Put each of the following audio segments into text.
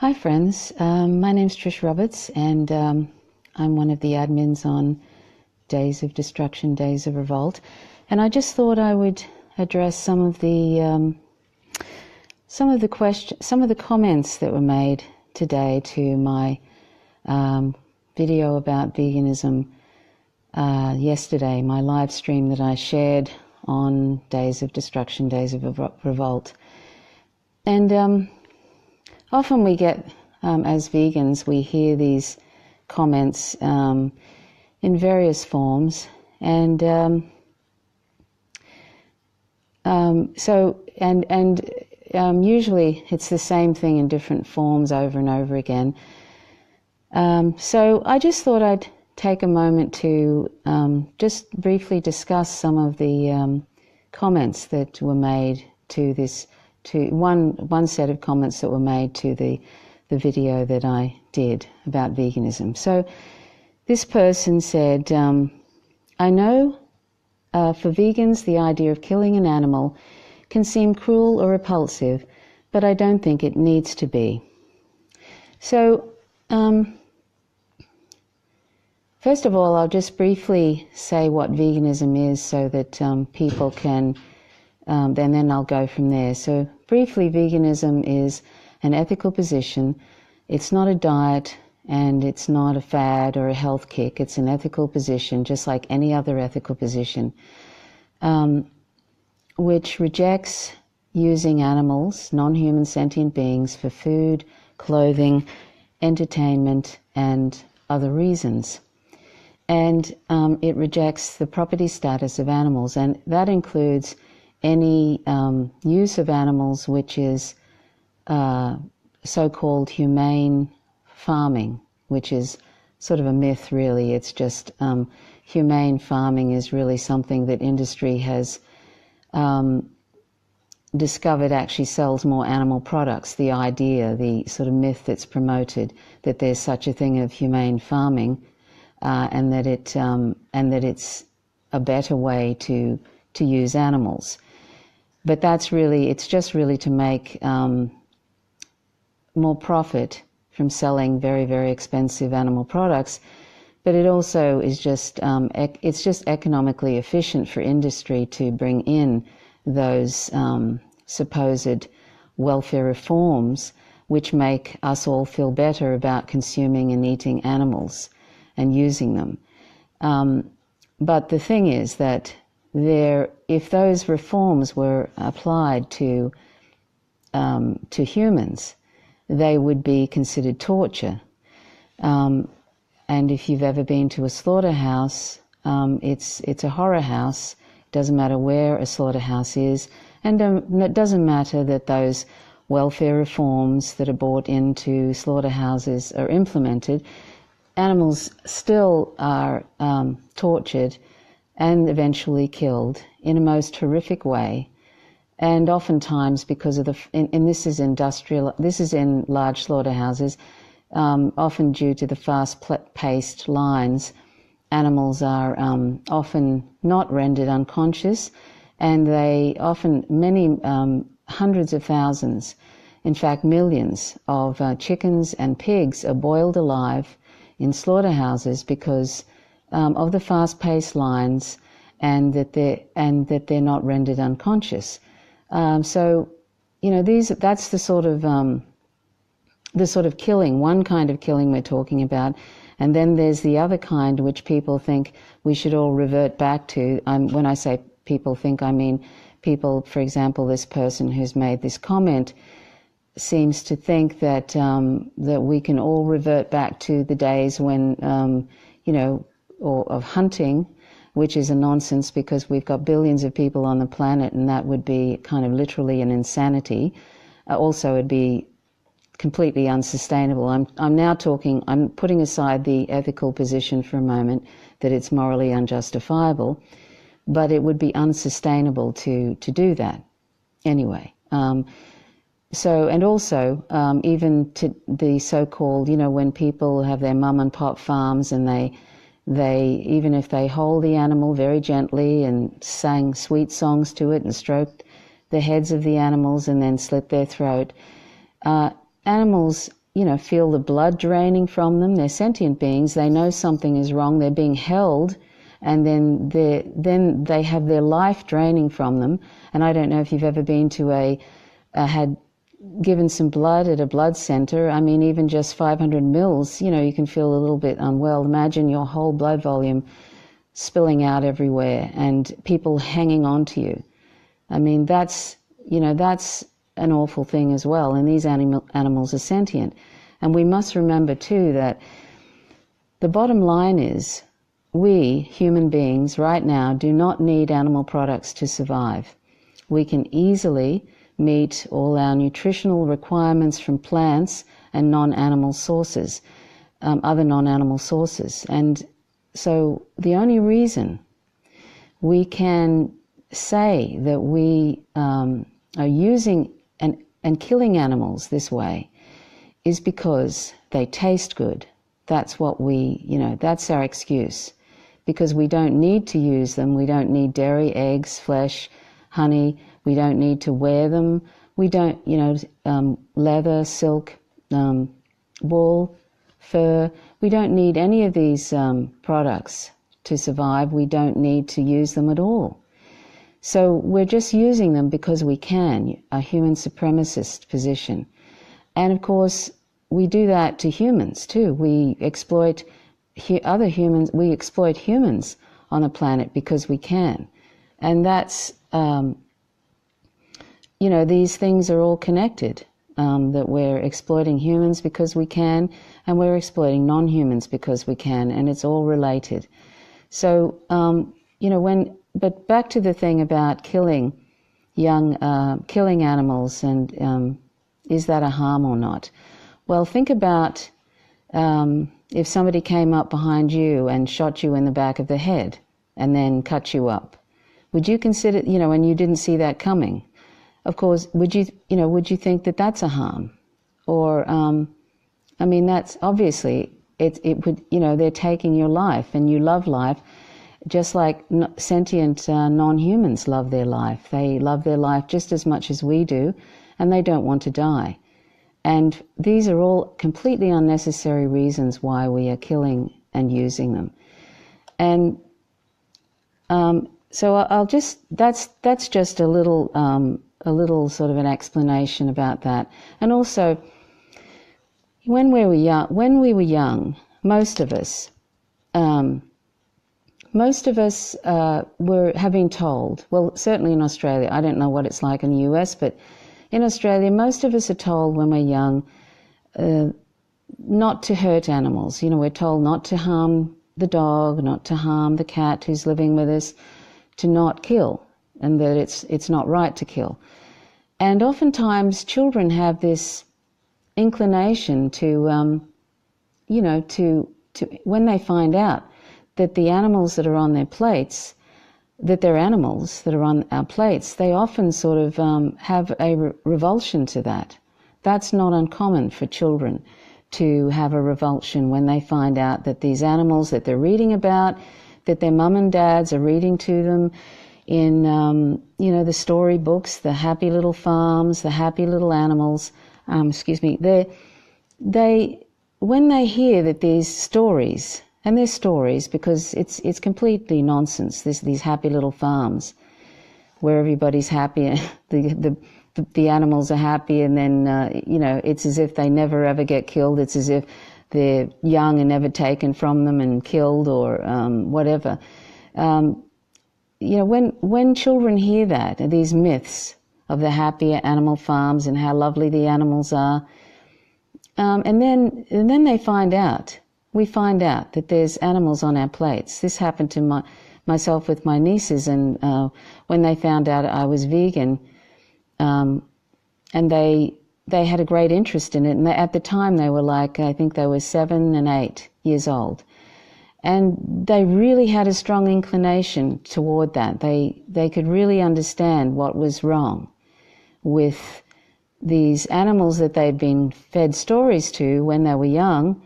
Hi friends, my name's Trish Roberts and I'm one of the admins on Days of Destruction, Days of Revolt, and I just thought I would address some of the comments that were made today to my video about veganism yesterday, my live stream that I shared on Days of Destruction, Days of Revolt. And often we get, as vegans, we hear these comments in various forms, and usually it's the same thing in different forms over and over again. So I just thought I'd take a moment to just briefly discuss some of the comments that were made to this. To one set of comments that were made to the video that I did about veganism. So this person said, I know for vegans the idea of killing an animal can seem cruel or repulsive, but I don't think it needs to be. So first of all, I'll just briefly say what veganism is so that people can, then I'll go from there. So briefly, veganism is an ethical position. It's not a diet and it's not a fad or a health kick. It's an ethical position, just like any other ethical position, which rejects using animals, non-human sentient beings, for food, clothing, entertainment, and other reasons. And it rejects the property status of animals, and that includes any use of animals which is so-called humane farming, which is sort of a myth, really. It's just humane farming is really something that industry has discovered actually sells more animal products. The idea, the sort of myth that's promoted that there's such a thing of humane farming, and that it's a better way to use animals. But that's really, it's just really to make more profit from selling very, very expensive animal products. But it also is just, it's just economically efficient for industry to bring in those supposed welfare reforms which make us all feel better about consuming and eating animals and using them. But the thing is that if those reforms were applied to humans, they would be considered torture. And if you've ever been to a slaughterhouse, it's a horror house. It doesn't matter where a slaughterhouse is, and it doesn't matter that those welfare reforms that are brought into slaughterhouses are implemented. Animals still are tortured and eventually killed in a most horrific way, and oftentimes because of this is in large slaughterhouses, often due to the fast-paced lines, animals are often not rendered unconscious, and many hundreds of thousands, in fact millions of chickens and pigs are boiled alive in slaughterhouses because of the fast-paced lines, and that they're not rendered unconscious. So, you know, that's the sort of killing, one kind of killing we're talking about, and then there's the other kind which people think we should all revert back to. When I say people think, I mean people. For example, this person who's made this comment seems to think that that we can all revert back to the days when or of hunting, which is a nonsense because we've got billions of people on the planet, and that would be kind of literally an insanity. Also, it'd be completely unsustainable. I'm putting aside the ethical position for a moment that it's morally unjustifiable, but it would be unsustainable to do that anyway. So, and also, even to the so-called, when people have their mum and pop farms and they even if they hold the animal very gently and sang sweet songs to it and stroked the heads of the animals and then slit their throat, animals feel the blood draining from them. They're sentient beings. They know something is wrong. They're being held, and then they have their life draining from them. And I don't know if you've ever been to had given some blood at a blood center. I mean, even just 500 mils, you can feel a little bit unwell. Imagine your whole blood volume spilling out everywhere and people hanging on to you. I mean, that's an awful thing as well. And these animals are sentient. And we must remember too that the bottom line is we, human beings, right now do not need animal products to survive. We can easily meet all our nutritional requirements from plants and non-animal sources, other non-animal sources. And so the only reason we can say that we are using and killing animals this way is because they taste good. That's what that's our excuse. Because we don't need to use them. We don't need dairy, eggs, flesh, honey. We don't need to wear them. We don't, leather, silk, wool, fur. We don't need any of these products to survive. We don't need to use them at all. So we're just using them because we can, a human supremacist position. And of course, we do that to humans too. We exploit other humans. We exploit humans on the planet because we can. And that's, these things are all connected, that we're exploiting humans because we can, and we're exploiting non-humans because we can, and it's all related. So, but back to the thing about killing animals, and is that a harm or not? Well, think about if somebody came up behind you and shot you in the back of the head and then cut you up. Would you consider, and you didn't see that coming? Of course, would you think that that's a harm? Or, that's obviously, it would, they're taking your life, and you love life, just like sentient non-humans love their life. They love their life just as much as we do, and they don't want to die. And these are all completely unnecessary reasons why we are killing and using them. And so that's just a little sort of an explanation about that. And also, when we were young, most of us have been told, well, certainly in Australia, I don't know what it's like in the US, but in Australia, most of us are told when we're young not to hurt animals. We're told not to harm the dog, not to harm the cat who's living with us, to not kill, and that it's not right to kill. And oftentimes children have this inclination to when they find out that the animals that are on their plates, that they're animals that are on our plates, they often sort of have a revulsion to that. That's not uncommon for children to have a revulsion when they find out that these animals that they're reading about, that their mum and dads are reading to them in, the storybooks, the happy little farms, the happy little animals, when they hear that these stories, and they're stories because it's completely nonsense, these happy little farms where everybody's happy, the animals are happy, and then, it's as if they never ever get killed. It's as if they're young and never taken from them and killed or whatever. When children hear that, these myths of the happy animal farms and how lovely the animals are, and then they find out, we find out that there's animals on our plates. This happened to myself with my nieces, and when they found out I was vegan, and they had a great interest in it, and at the time they were like, I think they were 7 and 8 years old. And they really had a strong inclination toward that. They could really understand what was wrong with these animals that they'd been fed stories to when they were young,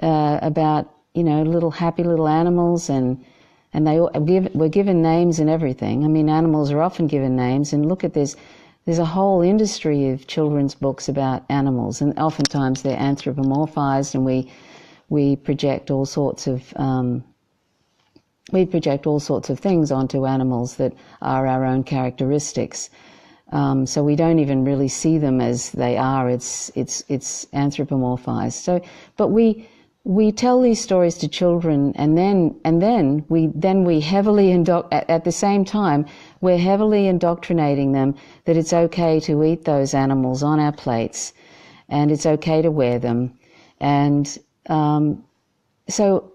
about, little happy little animals, and they were given names and everything. I mean, animals are often given names, and look at this. there's a whole industry of children's books about animals, and oftentimes they're anthropomorphized, and we project all sorts of things onto animals that are our own characteristics. So we don't even really see them as they are. It's anthropomorphized. So, but we tell these stories to children, and then we heavily at the same time we're heavily indoctrinating them that it's okay to eat those animals on our plates, and it's okay to wear them, and so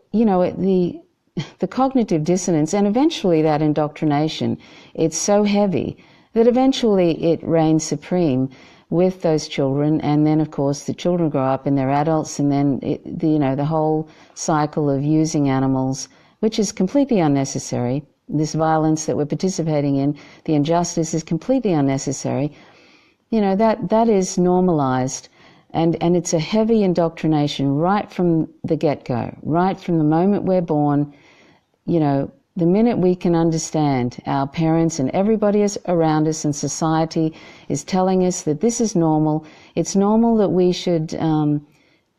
the cognitive dissonance, and eventually that indoctrination, it's so heavy that eventually it reigns supreme with those children, and then of course the children grow up and they're adults, and then the whole cycle of using animals, which is completely unnecessary. This violence that we're participating in, the injustice, is completely unnecessary. That is normalized, and it's a heavy indoctrination right from the get-go, right from the moment we're born. The minute we can understand, our parents and everybody around us in society is telling us that this is normal. It's normal that we should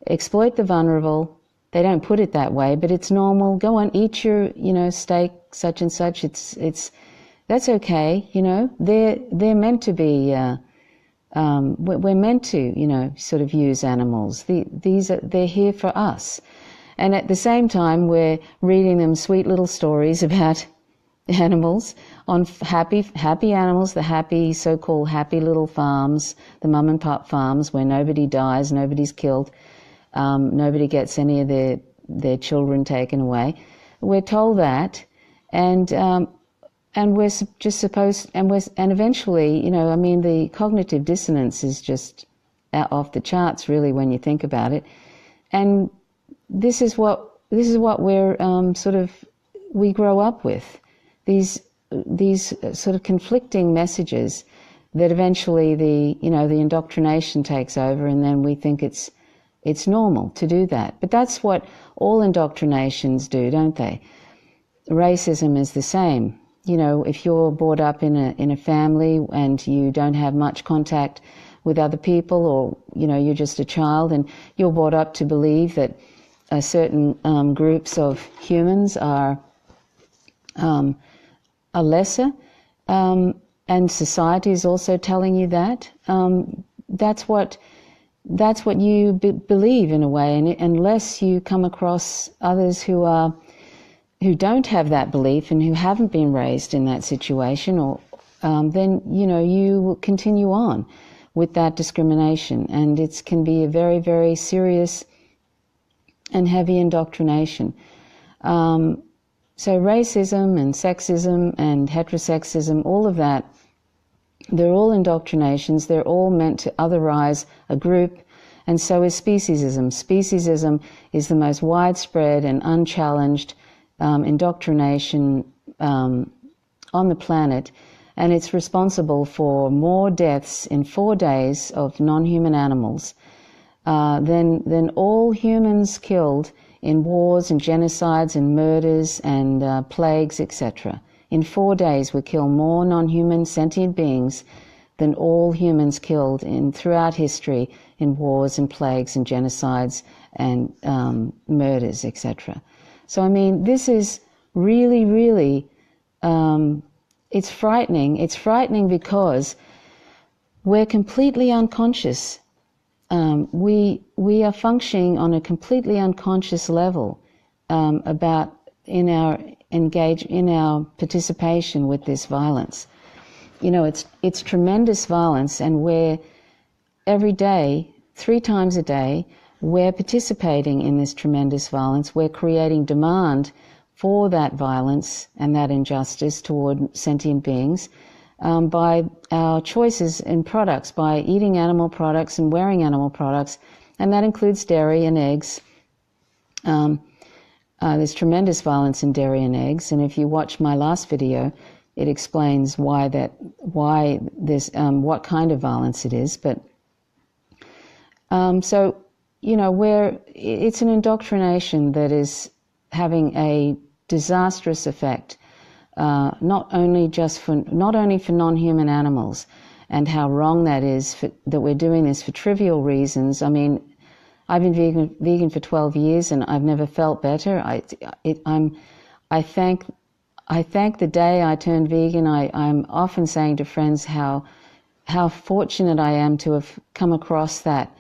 exploit the vulnerable. They don't put it that way, but it's normal. Go on, eat your, steak, such and such. That's okay. They're meant to be. We're meant to, sort of use animals. They're here for us. And at the same time, we're reading them sweet little stories about animals, on happy animals, the happy, so-called happy little farms, the mum and pop farms where nobody dies, nobody's killed, nobody gets any of their children taken away. We're told that, and we're just supposed, and eventually, the cognitive dissonance is just off the charts, really, when you think about it, and this is what we're we grow up with, these sort of conflicting messages that eventually the indoctrination takes over, and then we think it's normal to do that. But that's what all indoctrinations do, don't they? Racism is the same. If you're brought up in a family and you don't have much contact with other people, or you're just a child and you're brought up to believe that certain groups of humans are lesser, and society is also telling you that. That's what you believe in a way, and unless you come across others who don't have that belief and who haven't been raised in that situation, or then you will continue on with that discrimination, and it can be a very, very serious and heavy indoctrination. So racism and sexism and heterosexism, all of that, they're all indoctrinations. They're all meant to otherize a group, and so is speciesism. Speciesism is the most widespread and unchallenged indoctrination on the planet, and it's responsible for more deaths in 4 days of non-human animals than all humans killed in wars and genocides and murders and plagues, etc. In 4 days we kill more non-human sentient beings than all humans killed throughout history in wars and plagues and genocides and murders, etc. So this is really, really, it's frightening. It's frightening because we're completely unconscious. We are functioning on a completely unconscious level about in our participation with this violence. It's tremendous violence, and we're every day, 3 times a day, we're participating in this tremendous violence. We're creating demand for that violence and that injustice toward sentient beings by our choices in products, by eating animal products and wearing animal products, and that includes dairy and eggs. There's tremendous violence in dairy and eggs, and if you watch my last video, it explains what kind of violence it is. But it's an indoctrination that is having a disastrous effect, not only for non-human animals, and how wrong that is, that we're doing this for trivial reasons. I mean, I've been vegan for 12 years and I've never felt better. I thank the day I turned vegan. I'm often saying to friends how fortunate I am to have come across that,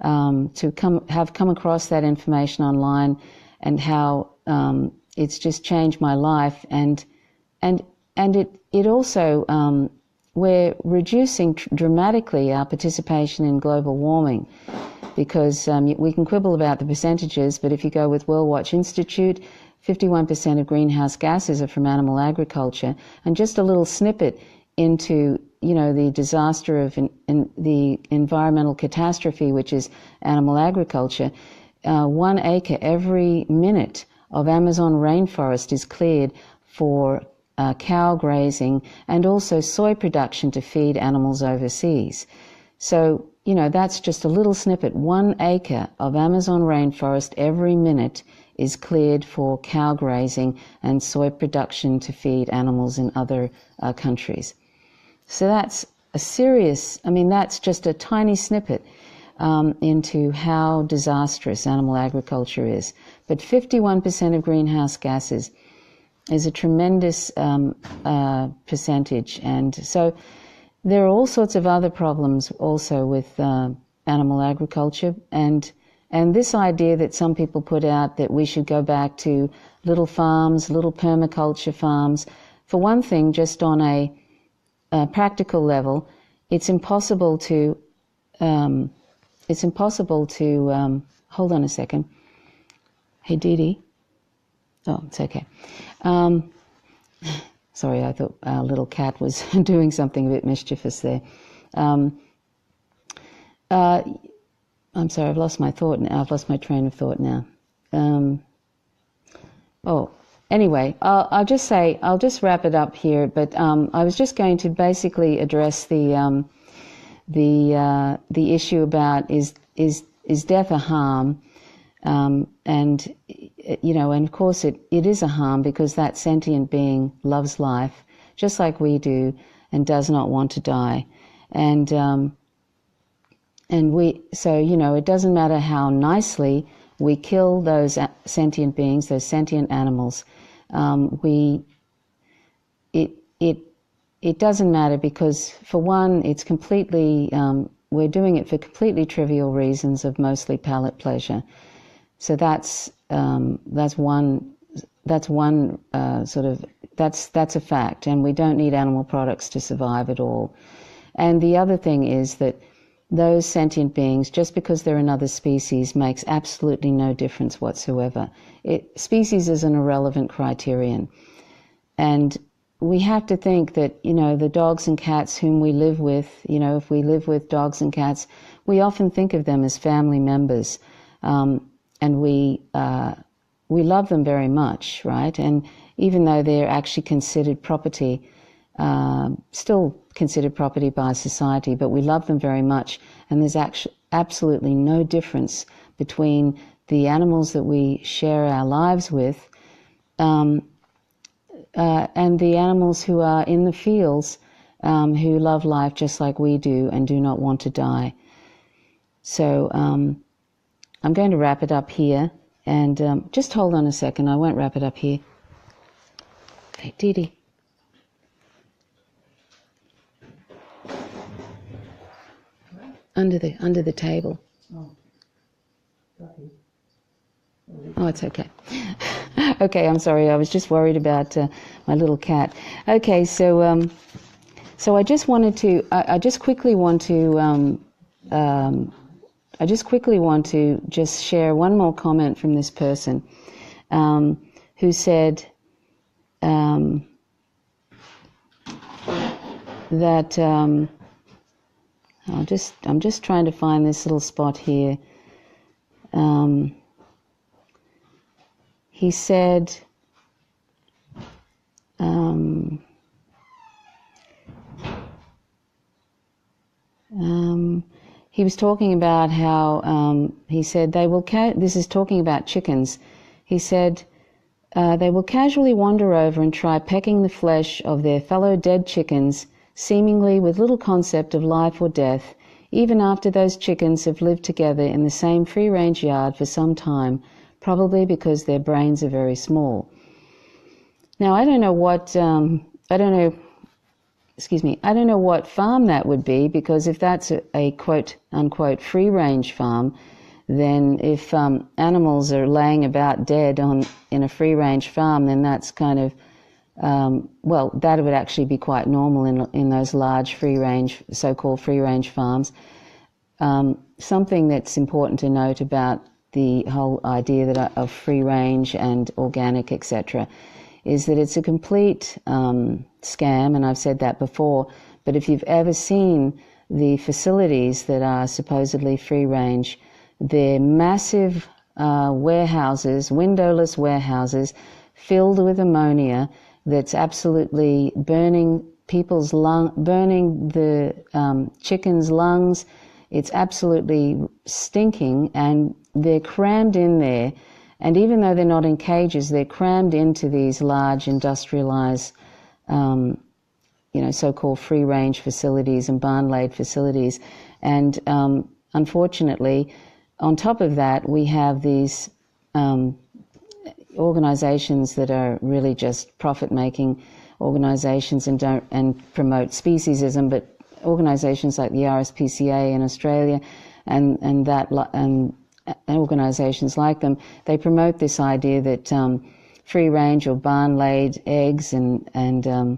have come across that information online, and how it's just changed my life. And it also, we're reducing dramatically our participation in global warming, because we can quibble about the percentages, but if you go with World Watch Institute, 51% of greenhouse gases are from animal agriculture. And just a little snippet into, the disaster of the environmental catastrophe, which is animal agriculture. 1 acre every minute of Amazon rainforest is cleared for cow grazing and also soy production to feed animals overseas. So, that's just a little snippet. 1 acre of Amazon rainforest every minute is cleared for cow grazing and soy production to feed animals in other countries. So that's a serious, that's just a tiny snippet into how disastrous animal agriculture is. But 51% of greenhouse gases is a tremendous percentage. And so there are all sorts of other problems also with animal agriculture, and this idea that some people put out that we should go back to little farms, little permaculture farms. For one thing, just on a practical level, it's impossible to hold on a second. Hey, Dee Dee. Oh, it's okay. Sorry, I thought our little cat was doing something a bit mischievous there. I'm sorry, I've lost my thought now. I've lost my train of thought now. Anyway, I'll just wrap it up here. But I was just going to basically address the issue about is death a harm? And of course it is a harm, because that sentient being loves life just like we do and does not want to die. So it doesn't matter how nicely we kill those sentient beings, those sentient animals. It doesn't matter, because for one, it's completely, we're doing it for completely trivial reasons of mostly palate pleasure. So that's one that's a fact, and we don't need animal products to survive at all. And the other thing is that those sentient beings, just because they're another species, makes absolutely no difference whatsoever. Species is an irrelevant criterion. And we have to think that, the dogs and cats whom we live with, if we live with dogs and cats, we often think of them as family members. And we love them very much, right? And even though they're actually considered property, still considered property by society, but we love them very much. And there's actually absolutely no difference between the animals that we share our lives with and the animals who are in the fields, who love life just like we do and do not want to die. So I'm going to wrap it up here, and just hold on a second. I won't wrap it up here. Hey, Dee Dee. Under the table. Oh, it's okay. Okay, I'm sorry. I was just worried about my little cat. Okay, so I just wanted to. I just quickly want to. I just quickly want to just share one more comment from this person, who said that I'm just trying to find this little spot here. He said, he was talking about how, he said, this is talking about chickens. He said, they will casually wander over and try pecking the flesh of their fellow dead chickens seemingly with little concept of life or death, even after those chickens have lived together in the same free-range yard for some time, probably because their brains are very small. Now, I don't know what farm that would be, because if that's a quote-unquote free-range farm, then if animals are laying about dead in a free-range farm, then that's kind of, that would actually be quite normal in those large free-range, so-called free-range farms. Something that's important to note about the whole idea of free-range and organic, etc., is that it's a complete scam, and I've said that before, but if you've ever seen the facilities that are supposedly free-range, they're massive warehouses, windowless warehouses, filled with ammonia that's absolutely burning burning the chickens' lungs. It's absolutely stinking, and they're crammed in there. And even though they're not in cages, they're crammed into these large industrialized, so-called free-range facilities and barn-laid facilities. And unfortunately, on top of that, we have these organizations that are really just profit-making organizations and promote speciesism, but organizations like the RSPCA in Australia and organizations like them, they promote this idea that free-range or barn-laid eggs and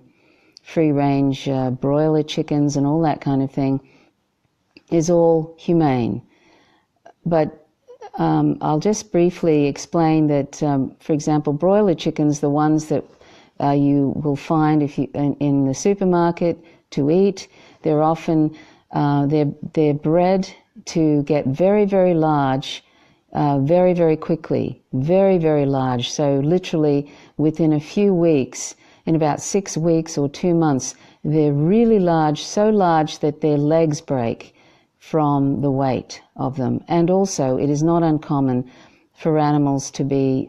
free-range broiler chickens and all that kind of thing is all humane. But I'll just briefly explain that, for example, broiler chickens, the ones that you will find in the supermarket to eat, they're often they're bred to get very, very large, very, very quickly, very, very large. So literally within a few weeks, in about 6 weeks or 2 months, they're really large, so large that their legs break from the weight of them. And also, it is not uncommon for animals to be,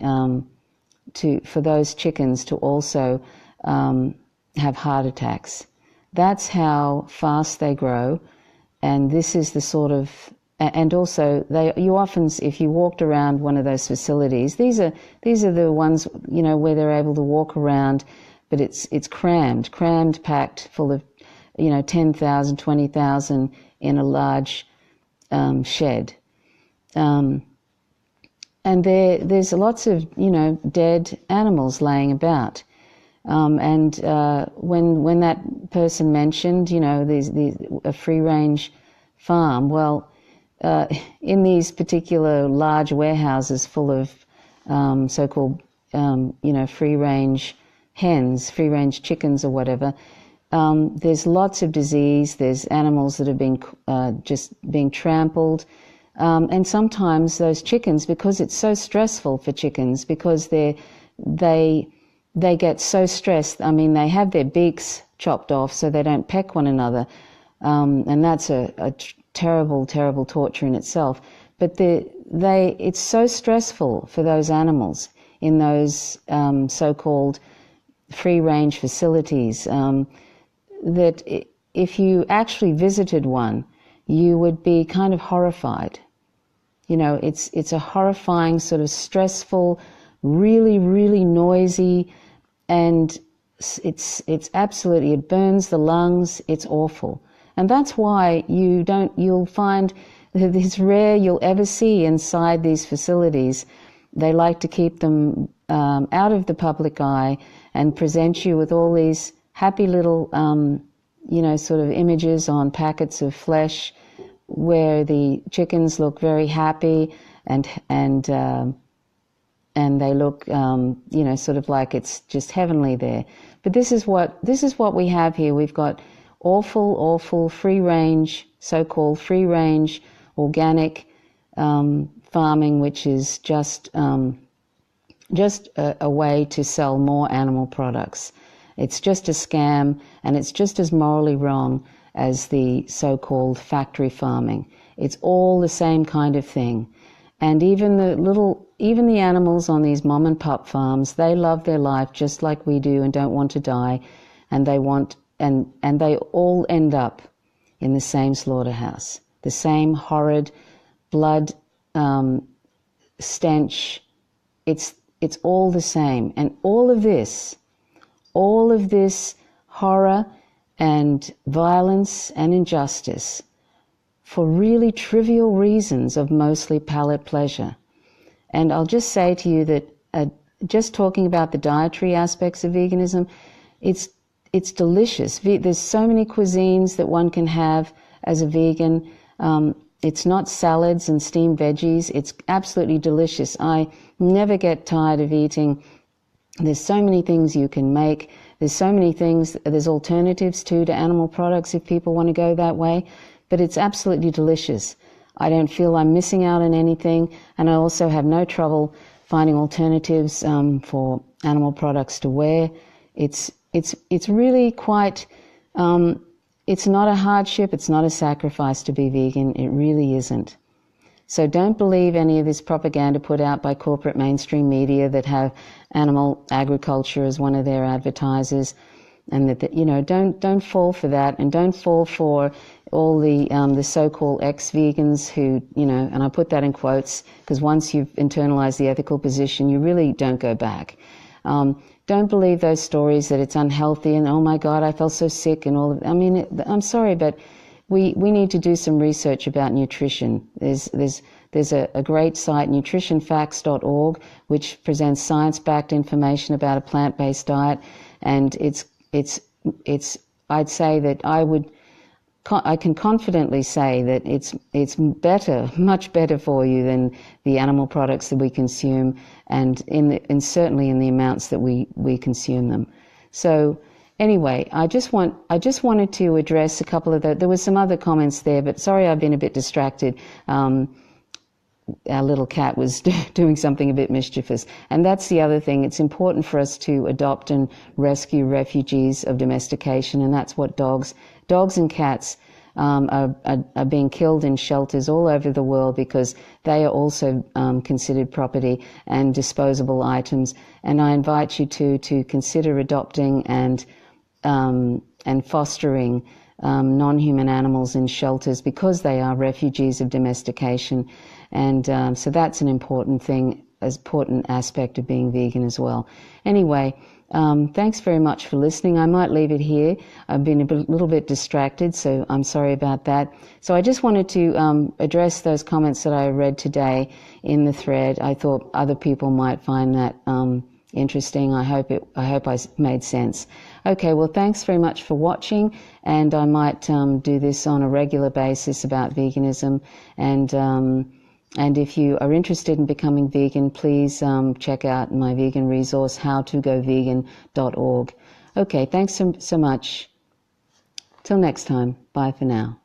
for those chickens to also have heart attacks. That's how fast they grow. And this is the sort of, and also you often, if you walked around one of those facilities, these are the ones, where they're able to walk around, but it's crammed, packed full of, 10,000, 20,000 in a large shed. And there's lots of, dead animals laying about. And when that person mentioned, a free-range farm, well, in these particular large warehouses full of so-called, free-range hens, free-range chickens or whatever, there's lots of disease. There's animals that have been just being trampled. And sometimes those chickens, because it's so stressful for chickens, because they get so stressed. I mean, they have their beaks chopped off so they don't peck one another. And that's a terrible, terrible torture in itself. But it's so stressful for those animals in those so-called free-range facilities that if you actually visited one, you would be kind of horrified. It's a horrifying, sort of stressful, really, really noisy, and it's absolutely, it burns the lungs. It's awful. And that's why you'll find that it's rare you'll ever see inside these facilities. They like to keep them out of the public eye and present you with all these happy little, sort of images on packets of flesh where the chickens look very happy and they look, sort of like it's just heavenly there. But this is what we have here. We've got awful free-range, so-called free-range organic farming, which is just a way to sell more animal products. It's just a scam, and it's just as morally wrong as the so-called factory farming. It's all the same kind of thing. And even the animals on these mom and pop farms, they love their life just like we do and don't want to die, and they want and they all end up in the same slaughterhouse, the same horrid blood stench. It's all the same. And all of this horror and violence and injustice for really trivial reasons of mostly palate pleasure. And I'll just say to you that just talking about the dietary aspects of veganism, it's delicious. There's so many cuisines that one can have as a vegan. It's not salads and steamed veggies. It's absolutely delicious. I never get tired of eating. There's so many things you can make. There's so many things. There's alternatives too to animal products if people want to go that way. But it's absolutely delicious. I don't feel I'm missing out on anything, and I also have no trouble finding alternatives for animal products to wear. It's really quite. It's not a hardship. It's not a sacrifice to be vegan. It really isn't. So don't believe any of this propaganda put out by corporate mainstream media that have animal agriculture as one of their advertisers, and that don't fall for that, and don't fall for all the so-called ex-vegans who, and I put that in quotes because once you've internalized the ethical position, you really don't go back. Don't believe those stories that it's unhealthy and, oh my God, I felt so sick and all of. I mean, I'm sorry, but we need to do some research about nutrition. There's a great site, nutritionfacts.org, which presents science-backed information about a plant-based diet, and I'd say that I can confidently say that it's better, much better for you than the animal products that we consume, and certainly in the amounts that we consume them. So anyway, I just wanted to address a couple of there was some other comments there, but sorry I've been a bit distracted. Our little cat was doing something a bit mischievous. And that's the other thing. It's important for us to adopt and rescue refugees of domestication, and that's what dogs and cats are being killed in shelters all over the world because they are also considered property and disposable items. And I invite you to consider adopting and fostering non-human animals in shelters because they are refugees of domestication. And so that's an important thing, as important aspect of being vegan as well. Anyway, thanks very much for listening. I might leave it here. I've been a little bit distracted, so I'm sorry about that. So I just wanted to address those comments that I read today in the thread. I thought other people might find that interesting. I hope I made sense. Okay, well, thanks very much for watching, and I might do this on a regular basis about veganism. And if you are interested in becoming vegan, please check out my vegan resource, howtogovegan.org. Okay, thanks so much. Till next time. Bye for now.